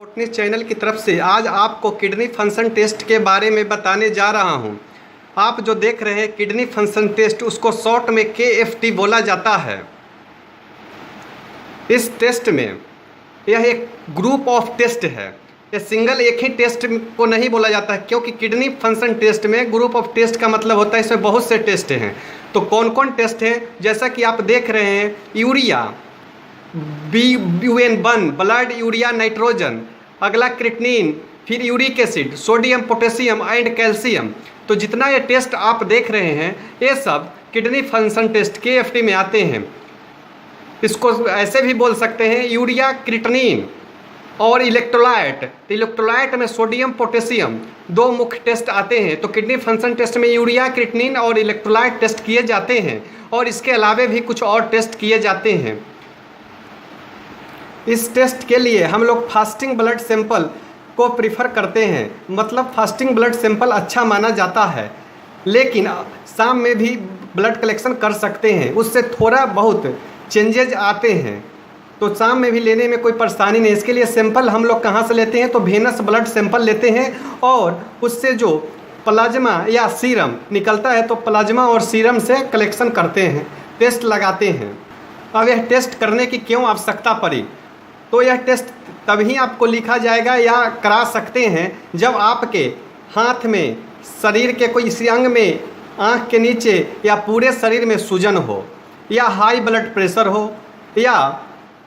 Fitness channel की तरफ से आज आपको किडनी फंक्शन टेस्ट के बारे में बताने जा रहा हूं। आप जो देख रहे हैं किडनी फंक्शन टेस्ट, उसको शॉर्ट में KFT बोला जाता है। इस टेस्ट में यह एक ग्रुप ऑफ टेस्ट है। यह सिंगल एक ही टेस्ट को नहीं बोला जाता है, क्योंकि किडनी फंक्शन टेस्ट में ग्रुप ऑफ टेस्ट का मतलब होता है इसमें बहुत से टेस्ट हैं। तो कौन कौन टेस्ट है, जैसा कि आप देख रहे हैं, urea, BUN blood urea nitrogen, अगला क्रिएटिनिन, फिर uric acid, sodium, potassium and calcium. तो जितना ये टेस्ट आप देख रहे हैं ये सब किडनी फंक्शन टेस्ट KFT में आते हैं। इसको ऐसे भी बोल सकते हैं यूरिया, क्रिएटिनिन और इलेक्ट्रोलाइट। इलेक्ट्रोलाइट में सोडियम, पोटेशियम दो मुख्य टेस्ट आते हैं। तो किडनी फंक्शन टेस्ट में यूरिया, क्रिएटिनिन और इलेक्ट्रोलाइट टेस्ट किए जाते हैं, और इसके अलावे भी कुछ और टेस्ट किए जाते हैं। इस टेस्ट के लिए हम लोग फास्टिंग ब्लड सैंपल को प्रीफर करते हैं, मतलब फास्टिंग ब्लड सैंपल अच्छा माना जाता है। लेकिन शाम में भी ब्लड कलेक्शन कर सकते हैं, उससे थोड़ा बहुत चेंजेज आते हैं, तो शाम में भी लेने में कोई परेशानी नहीं। इसके लिए सैंपल हम लोग कहाँ से लेते हैं, तो वेनस ब्लड सैंपल लेते हैं, और उससे जो प्लाज्मा या सीरम निकलता है तो प्लाज्मा और सीरम से कलेक्शन करते हैं, टेस्ट लगाते हैं। अब यह टेस्ट करने की क्यों आवश्यकता पड़ी, तो यह टेस्ट तभी आपको लिखा जाएगा या करा सकते हैं जब आपके हाथ में, शरीर के कोई इसी अंग में, आँख के नीचे या पूरे शरीर में सूजन हो, या हाई ब्लड प्रेशर हो, या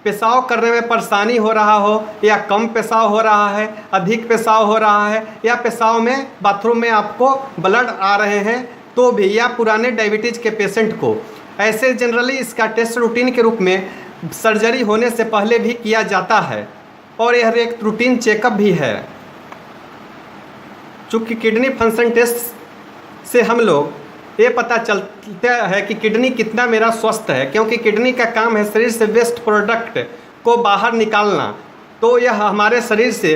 पेशाब करने में परेशानी हो रहा हो, या कम पेशाब हो रहा है, अधिक पेशाब हो रहा है, या पेशाब में बाथरूम में आपको ब्लड आ रहे हैं तो भी, या पुराने डायबिटीज़ के पेशेंट को। ऐसे जनरली इसका टेस्ट रूटीन के रूप में सर्जरी होने से पहले भी किया जाता है, और यह एक रूटीन चेकअप भी है। चूँकि किडनी फंक्शन टेस्ट से हम लोग ये पता चलता है कि किडनी कितना मेरा स्वस्थ है, क्योंकि किडनी का काम है शरीर से वेस्ट प्रोडक्ट को बाहर निकालना। तो यह हमारे शरीर से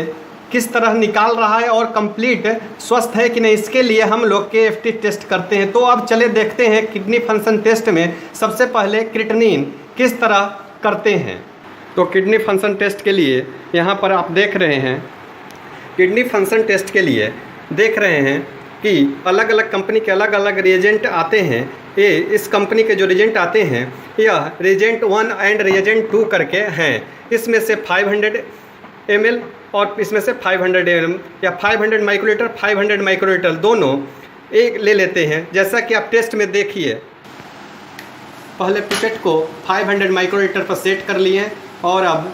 किस तरह निकाल रहा है और कंप्लीट स्वस्थ है कि नहीं, इसके लिए हम लोग KFT टेस्ट करते हैं। तो अब चले देखते हैं किडनी फंक्शन टेस्ट में सबसे पहले क्रिएटिनिन किस तरह करते हैं। तो किडनी फंक्शन टेस्ट के लिए यहाँ पर आप देख रहे हैं, किडनी फंक्शन टेस्ट के लिए देख रहे हैं कि अलग अलग कंपनी के अलग अलग रिएजेंट आते हैं। ये इस कंपनी के जो रिएजेंट आते हैं यह रिएजेंट 1 एंड रिएजेंट 2 करके हैं। इसमें से 500 ml और इसमें से 500 ml या 500 माइक्रोलीटर 500 माइक्रोलीटर दोनों एक ले लेते हैं। जैसा कि आप टेस्ट में देखिए, पहले पिपेट को 500 माइक्रोलीटर पर सेट कर लिए, और अब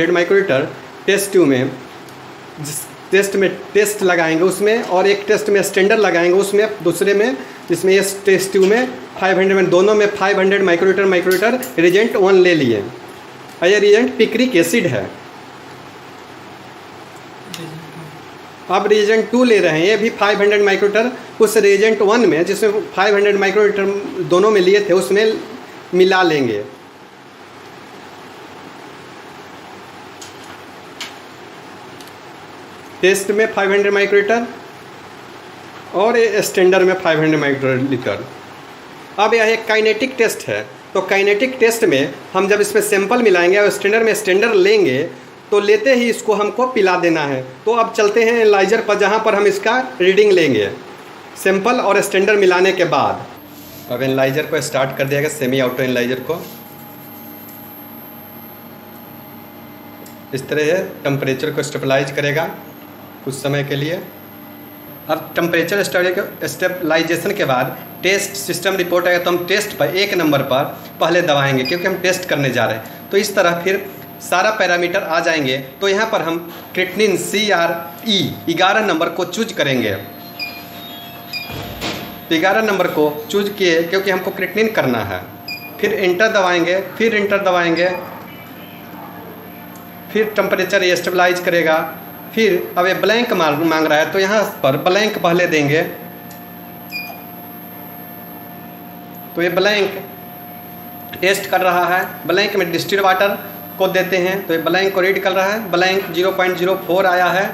माइक्रोलीटर टेस्ट ट्यूब में, जिस टेस्ट में टेस्ट लगाएंगे उसमें, और एक टेस्ट में स्टैंडर्ड लगाएंगे उसमें, दूसरे में जिसमें ये टेस्ट ट्यूब में 500 में, दोनों में 500 माइक्रोलीटर रिएजेंट 1 ले लिए। यह रिएजेंट पिक्रिक एसिड है। अब रिएजेंट 2 ले रहे हैं, ये भी 500 माइक्रोलीटर उस रिएजेंट 1 में, जिसमें 500 माइक्रोलीटर दोनों में लिए थे, उसमें मिला लेंगे। टेस्ट में 500 माइक्रोलीटर और ये स्टैंडर्ड में 500 माइक्रोलीटर। अब यह एक काइनेटिक टेस्ट है। तो काइनेटिक टेस्ट में हम जब इसमें सैंपल मिलाएंगे और स्टैंडर्ड में स्टैंडर्ड लेंगे, तो लेते ही इसको हमको पिला देना है। तो अब चलते हैं एनालाइजर पर, जहाँ पर हम इसका रीडिंग लेंगे सैंपल और स्टैंडर्ड मिलाने के बाद। अब एनालाइजर को स्टार्ट कर दिया गया, सेमी ऑटो एनालाइजर को। इस तरह है, टेम्परेचर को स्टेबलाइज करेगा कुछ समय के लिए। अब टेम्परेचर स्टेबलाइजेशन के बाद टेस्ट सिस्टम रिपोर्ट आएगा, तो हम टेस्ट पर 1 नंबर पर पहले दबाएंगे, क्योंकि हम टेस्ट करने जा रहे हैं। तो इस तरह फिर सारा पैरामीटर आ जाएंगे। तो यहाँ पर हम क्रिएटिनिन CRE 11 नंबर को चूज करेंगे। तो 11 नंबर को चूज किए, क्योंकि हमको क्रिएटिनिन करना है। फिर एंटर दबाएंगे, फिर एंटर दबाएंगे, फिर टेम्परेचर ये स्टेबलाइज करेगा। फिर अब ये ब्लैंक मांग रहा है, तो यहाँ पर ब्लैंक पहले देंगे। तो ये ब्लैंक टेस्ट कर रहा है, ब्लैंक में डिस्टिल्ड वाटर को देते हैं, तो ये ब्लैंक को रीड कर रहा है। ब्लैंक 0.04 आया है।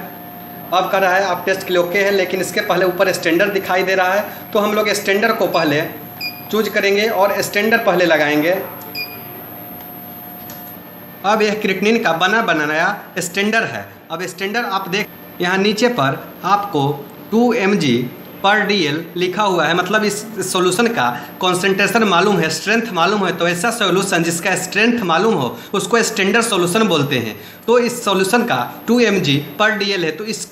अब कर रहा है आप टेस्ट के लिए ओके है, लेकिन इसके पहले ऊपर स्टैंडर्ड दिखाई दे रहा है, तो हम लोग स्टैंडर्ड को पहले चूज करेंगे और स्टैंडर्ड पहले लगाएंगे। अब यह क्रिएटिनिन का बनाया स्टैंडर्ड है। अब स्टैंडर्ड आप देख यहाँ नीचे पर आपको 2 mg/dl लिखा हुआ है, मतलब इस सॉल्यूशन का कॉन्सेंट्रेशन मालूम है, स्ट्रेंथ मालूम है। तो ऐसा सॉल्यूशन जिसका स्ट्रेंथ मालूम हो उसको स्टैंडर्ड सॉल्यूशन बोलते हैं। तो इस सॉल्यूशन का 2 mg/dl है, तो इस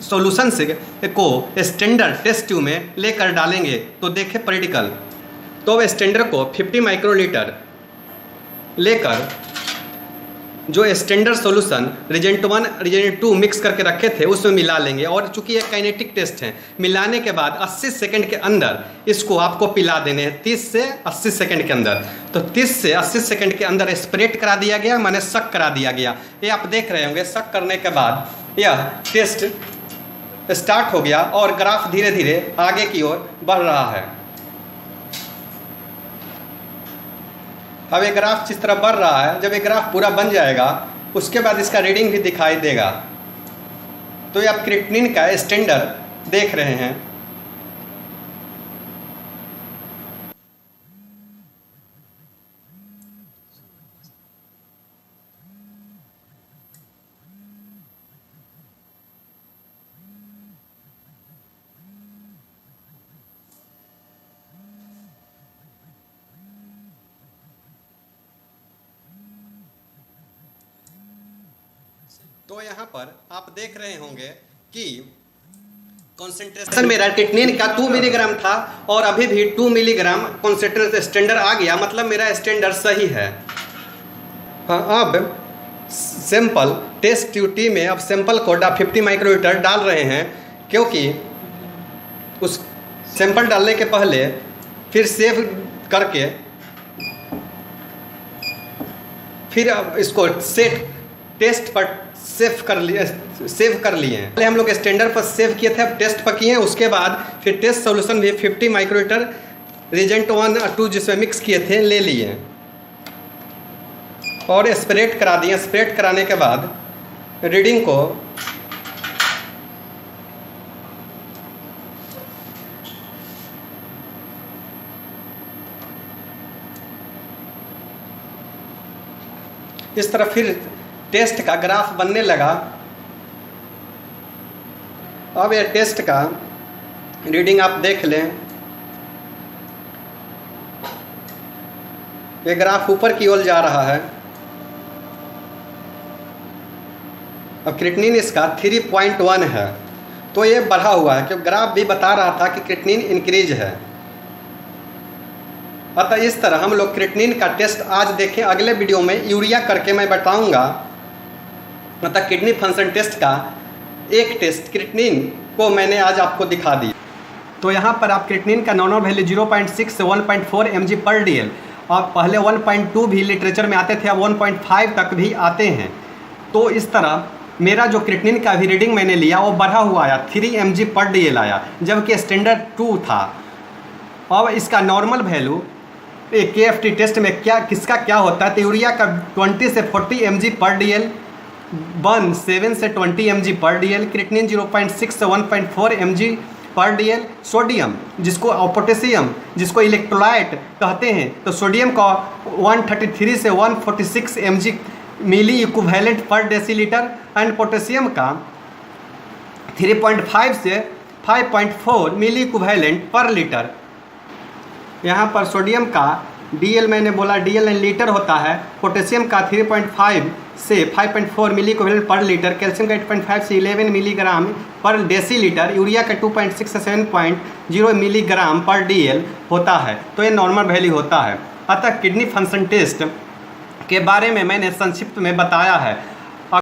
सॉल्यूशन से को स्टैंडर्ड टेस्ट ट्यूब में लेकर डालेंगे तो देखें प्रैक्टिकल। तो अब स्टैंडर्ड को 50 माइक्रोलीटर लेकर जो standard solution reagent 1 reagent 2 mix करके रखे थे उसमें मिला लेंगे। और चूंकि ये काइनेटिक टेस्ट है, मिलाने के बाद 80 सेकंड के अंदर इसको आपको पिला देने हैं, 30 से 80 सेकंड के अंदर। तो 30 से 80 सेकंड के अंदर स्प्रेड करा दिया गया, माने शक करा दिया गया। ये आप देख रहे होंगे, शक करने के बाद यह टेस्ट स्टार्ट हो गया और ग्राफ धीरे धीरे आगे की ओर बढ़ रहा है। अब ये ग्राफ जिस तरह बढ़ रहा है, जब ये ग्राफ पूरा बन जाएगा उसके बाद इसका रीडिंग भी दिखाई देगा। तो ये आप क्रिएटिनिन का स्टैंडर्ड देख रहे हैं। तो यहाँ पर आप देख रहे होंगे कि कॉन्सेंट्रेशन मेरा क्रिएटिनिन का 2 मिलीग्राम था और अभी भी 2 मिलीग्राम कॉन्सेंट्रेशन स्टैंडर्ड आ गया, मतलब मेरा स्टैंडर्ड सही है। अब सैंपल टेस्ट ट्यूब में अब सैंपल को 50 माइक्रोलीटर डाल रहे हैं, क्योंकि उस सैंपल डालने के पहले फिर सेव करके फिर इसको टेस्ट पर सेव कर लिए पहले हम लोग स्टैंडर्ड पर सेव किए थे, अब टेस्ट पर किए हैं। उसके बाद फिर टेस्ट सॉल्यूशन भी 50 माइक्रोलीटर रिजेंट 1 और 2 जिसमें मिक्स किए थे ले लिए और स्प्रेड करा दिए। स्प्रेड कराने के बाद रीडिंग को इस तरह फिर टेस्ट का ग्राफ बनने लगा। अब ये टेस्ट का रीडिंग आप देख लें, ये ग्राफ ऊपर की ओर जा रहा है। अब क्रिएटिनिन इसका 3.1 है, तो ये बढ़ा हुआ है, क्योंकि ग्राफ भी बता रहा था कि क्रिएटिनिन इंक्रीज है। अतः इस तरह हम लोग क्रिएटिनिन का टेस्ट आज देखें। अगले वीडियो में यूरिया करके मैं बताऊंगा, मतलब किडनी फंक्शन टेस्ट का एक टेस्ट क्रिएटिनिन को मैंने आज आपको दिखा दी। तो यहाँ पर आप क्रिएटिनिन का नॉर्मल वैल्यू 0.6 से 1.4 mg/dl और पहले 1.2 भी लिटरेचर में आते थे, अब 1.5 तक भी आते हैं। तो इस तरह मेरा जो क्रिएटिनिन का भी रीडिंग मैंने लिया वो बढ़ा हुआ आया, 3 mg/dl आया, जबकि स्टैंडर्ड 2 था। अब इसका नॉर्मल वैल्यू KFT टेस्ट में किसका क्या होता है, तो यूरिया का 20 से 40 mg/dl, 7 से 20 mg/dl, क्रिएटिनिन 0.6 से 1.4 mg/dl, सोडियम पोटेशियम जिसको इलेक्ट्रोलाइट कहते हैं, तो सोडियम का 133 से 146 mg milliequivalent per decilitre and potassium का 3.5 से 5.4 मिली इक्विवेलेंट पर लीटर। यहाँ पर सोडियम का DL मैंने बोला DL लीटर होता है, पोटेशियम का 3.5 से 5.4 मिली इक्विवेलेंट पर लीटर, कैल्शियम का 8.5 से 11 मिलीग्राम पर डेसीलीटर, यूरिया का 2.6 से 7.0 मिलीग्राम पर DL होता है। तो ये नॉर्मल वैल्यू होता है। अतः किडनी फंक्शन टेस्ट के बारे में मैंने संक्षिप्त में बताया है।